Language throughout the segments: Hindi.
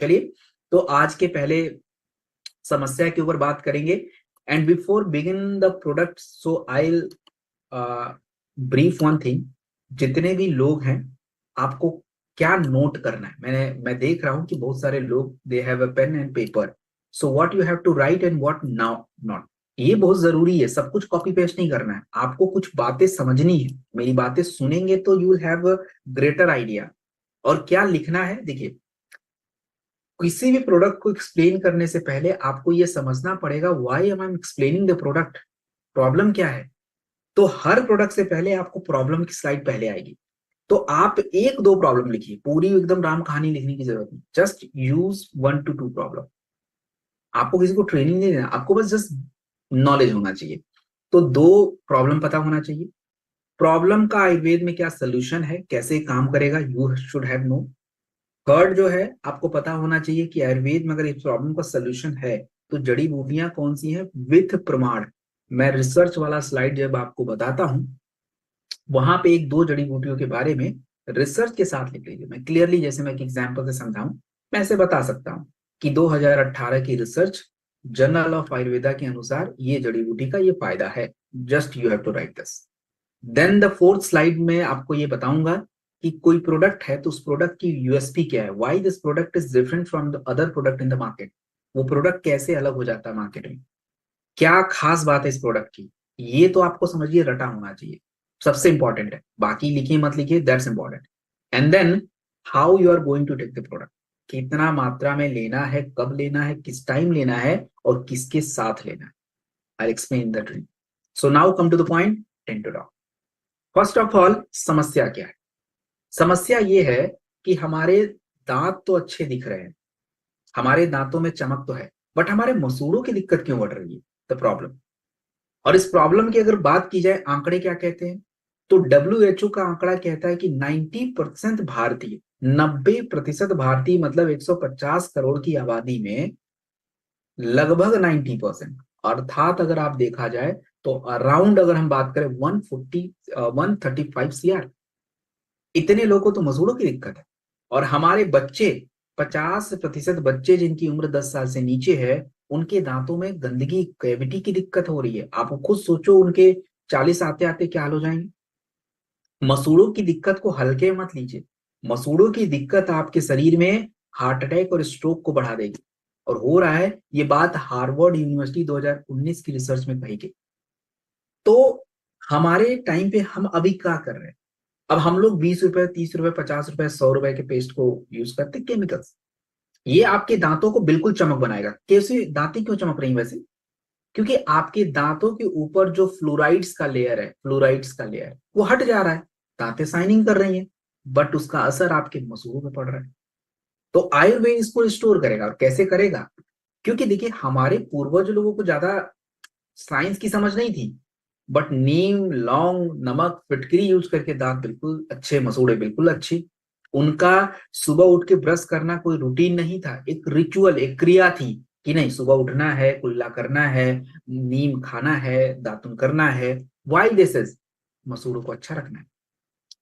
चलिए, तो आज के पहले समस्या के ऊपर बात करेंगे। And before begin the product, so I brief one thing. जितने भी लोग हैं, आपको क्या नोट करना है? मैं देख रहा हूं कि बहुत सारे लोग they have a pen and paper. So what you have to write and what now not, ये बहुत जरूरी है। सब कुछ कॉपी पेस्ट नहीं करना है, आपको कुछ बातें समझनी है। मेरी बातें सुनेंगे तो you will have a greater idea. और क्या लिखना है, देखिए, किसी भी प्रोडक्ट को एक्सप्लेन करने से पहले आपको यह समझना पड़ेगा why am I explaining the product, problem क्या है। तो हर प्रोडक्ट से पहले आपको प्रॉब्लम की स्लाइड पहले आएगी। तो आप एक दो प्रॉब्लम लिखिए, पूरी एकदम राम कहानी लिखने की जरूरत नहीं। Just use 1 to 2 problem. आपको किसी को ट्रेनिंग नहीं देना, आपको बस जस्ट नॉलेज होना चाहिए। तो दो प्रॉब्लम पता होना चाहिए। प्रॉब्लम का आयुर्वेद में क्या सोल्यूशन है, कैसे काम करेगा, you should have know. Third जो है, आपको पता होना चाहिए कि आयुर्वेद में अगर इस प्रॉब्लम का सोल्यूशन है तो जड़ी बूटियां कौन सी हैं विथ प्रमाण। मैं रिसर्च वाला स्लाइड जब आपको बताता हूं, वहां पे एक दो जड़ी बूटियों के बारे में रिसर्च के साथ लिख लीजिए। मैं क्लियरली, जैसे मैं एक एग्जांपल से समझाऊं, मैं ऐसे बता सकता हूं कि 2018 की रिसर्च जर्नल ऑफ आयुर्वेदा के अनुसार ये जड़ी बूटी का ये फायदा है। Just you have to write this. Then the fourth slide में आपको ये बताऊंगा कि कोई प्रोडक्ट है तो उस प्रोडक्ट की यूएसपी क्या है, why this product is different from the other product in the market. वो प्रोडक्ट कैसे अलग हो जाता है मार्केट में, क्या खास बात है इस प्रोडक्ट की, ये तो आपको समझिए रटा होना चाहिए। सबसे इंपॉर्टेंट है, बाकी लिखिए मत लिखिए, that's important. And then how you are going to take the product, कितना मात्रा में लेना है, कब लेना है, किस टाइम लेना है और किसके साथ लेना है। I explain the dream. So now come to the point, ten to dot. First of all, समस्या क्या है? समस्या ये है कि हमारे दांत तो अच्छे दिख रहे हैं, हमारे दांतों में चमक तो है, बट हमारे मसूड़ों की दिक्कत क्यों बढ़ रही है, द प्रॉब्लम। और इस प्रॉब्लम की अगर बात की जाए, आंकड़े क्या कहते हैं, तो WHO का आंकड़ा कहता है कि 90% भारतीय, 90% भारतीय मतलब 150 करोड़ की आबादी में लगभग 90%, अर्थात अगर आप देखा जाए तो अराउंड, अगर हम बात करें 135 CR, इतने लोगों को तो मसूड़ों की दिक्कत है। और हमारे बच्चे, 50% बच्चे जिनकी उम्र 10 साल से नीचे है, उनके दांतों में गंदगी, कैविटी की दिक्कत हो रही है। आप खुद सोचो उनके 40 आते आते क्या हाल हो जाएंगे। मसूड़ों की दिक्कत को हल्के मत लीजिए। मसूड़ों की दिक्कत आपके शरीर में हार्ट अटैक और स्ट्रोक को बढ़ा देगी। और हो रहा है, ये बात हार्वर्ड यूनिवर्सिटी 2019 की रिसर्च में कही गई। तो हमारे टाइम पे हम अभी क्या कर रहे हैं? अब हम लोग 20 रुपए, 30 रुपए, 50 रुपए, 100 रुपए के पेस्ट को यूज करते, केमिकल्स। ये आपके दांतों को बिल्कुल चमक बनाएगा। कैसे दांतें क्यों चमक रही हैं वैसे? क्योंकि आपके दांतों के ऊपर जो फ्लोराइड्स का लेयर है, फ्लोराइड्स का लेयर वो हट जा रहा है, दांतें शाइनिंग कर रही हैं, बट उसका असर आपके मसूड़ों पे पड़ रहा है। तो आयुर्वेद इसको रिस्टोर करेगा। और कैसे करेगा? क्योंकि देखिए, हमारे पूर्वज लोगों को ज्यादा साइंस की समझ नहीं थी, बट नीम, लौंग, नमक, फिटकरी यूज करके दांत बिल्कुल अच्छे, मसूड़े बिल्कुल अच्छे। उनका सुबह उठ के ब्रश करना कोई रूटीन नहीं था, एक रिचुअल, एक क्रिया थी कि नहीं, सुबह उठना है, कुल्ला करना है, नीम खाना है, दातुन करना है। वाई दिस इज, मसूड़ों को अच्छा रखना है।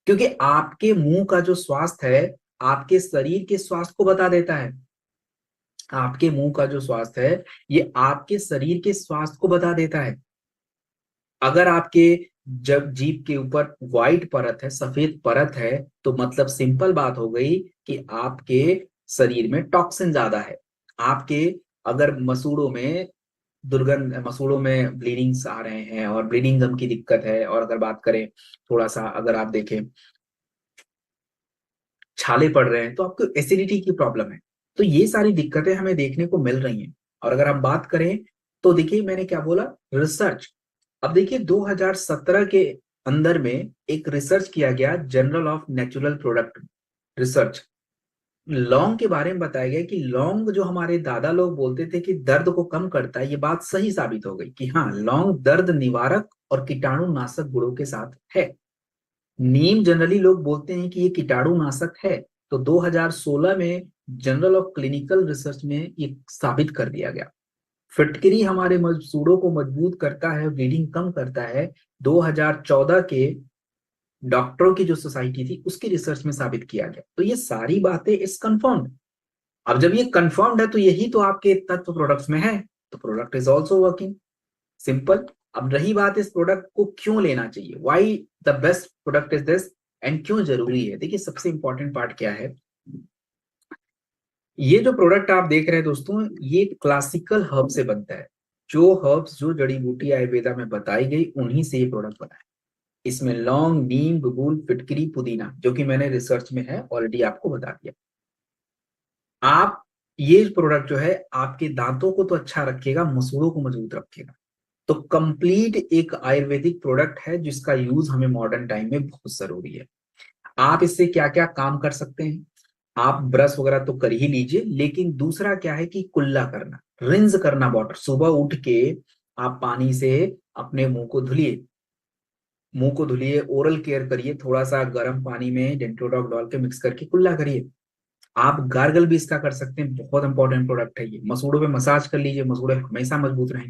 क्योंकि आपके मुंह का जो स्वास्थ्य है आपके शरीर के स्वास्थ्य को बता देता है। आपके मुंह का जो स्वास्थ्य है ये आपके शरीर के स्वास्थ्य को बता देता है। अगर आपके जब जीभ के ऊपर व्हाइट परत है, सफेद परत है, तो मतलब सिंपल बात हो गई कि आपके शरीर में टॉक्सिन ज्यादा है। आपके अगर मसूड़ों में दुर्गंध, मसूड़ों में ब्लीडिंग्स आ रहे हैं और ब्लीडिंग गम की दिक्कत है, और अगर बात करें थोड़ा सा, अगर आप देखें छाले पड़ रहे हैं, तो आपको एसिडिटी की प्रॉब्लम है। तो ये सारी दिक्कतें हमें देखने को मिल रही हैं। और अगर हम बात करें तो देखिए, मैंने क्या बोला, रिसर्च। अब देखिए, 2017 के अंदर में एक रिसर्च किया गया, journal of natural product research. लौंग के बारे में बताया गया कि लौंग, जो हमारे दादा लोग बोलते थे कि दर्द को कम करता है, ये बात सही साबित हो गई कि हाँ, लौंग दर्द निवारक और कीटाणुनाशक गुणों के साथ है। नीम जनरली लोग बोलते हैं कि ये कीटाणुनाशक है, तो 2016 में जर्नल ऑफ क्लिनिकल रिसर्च में ये साबित कर दिया गया। फिटकरी हमारे मसूड़ों को मजबूत करता है, ब्लीडिंग कम करता है। 2014 के डॉक्टरों की जो सोसाइटी थी उसकी रिसर्च में साबित किया गया। तो ये सारी बातें इस कंफर्म्ड। अब जब ये कंफर्म्ड है तो यही तो आपके तत्व प्रोडक्ट्स में है, तो product is also working, simple. अब रही बात इस प्रोडक्ट को क्यों लेना चाहिए, why the best product is this, and क्यों जरूरी है। देखिए सबसे इंपॉर्टेंट पार्ट क्या है, ये जो प्रोडक्ट आप देख रहे हैं दोस्तों, ये क्लासिकल हर्ब से बनता है। जो हर्ब्स, जो जड़ी बूटी आयुर्वेदा में बताई गई, उन्हीं से ये प्रोडक्ट बना है। इसमें लौंग, नीम, बबूल, फिटकरी, पुदीना, जो कि मैंने रिसर्च में है ऑलरेडी आपको बता दिया। आप ये प्रोडक्ट जो है आपके दांतों को तो अच्छा रखेगा, मसूड़ों को मजबूत रखेगा। तो कंप्लीट एक आयुर्वेदिक प्रोडक्ट है जिसका यूज हमें मॉडर्न टाइम में बहुत जरूरी है। आप इससे क्या क्या काम कर सकते हैं, आप ब्रश वगैरह तो कर ही लीजिए, लेकिन दूसरा क्या है कि कुल्ला करना, रिंज करना वाटर, सुबह उठ के आप पानी से अपने मुंह को धुलिए, ओरल केयर करिए, थोड़ा सा गर्म पानी में डेंटोडॉक डाल के मिक्स करके कुल्ला करिए। आप गार्गल भी इसका कर सकते हैं, बहुत इंपॉर्टेंट प्रोडक्ट है ये। मसूड़ों पे मसाज कर लीजिए, मसूड़े हमेशा मजबूत रहेंगे।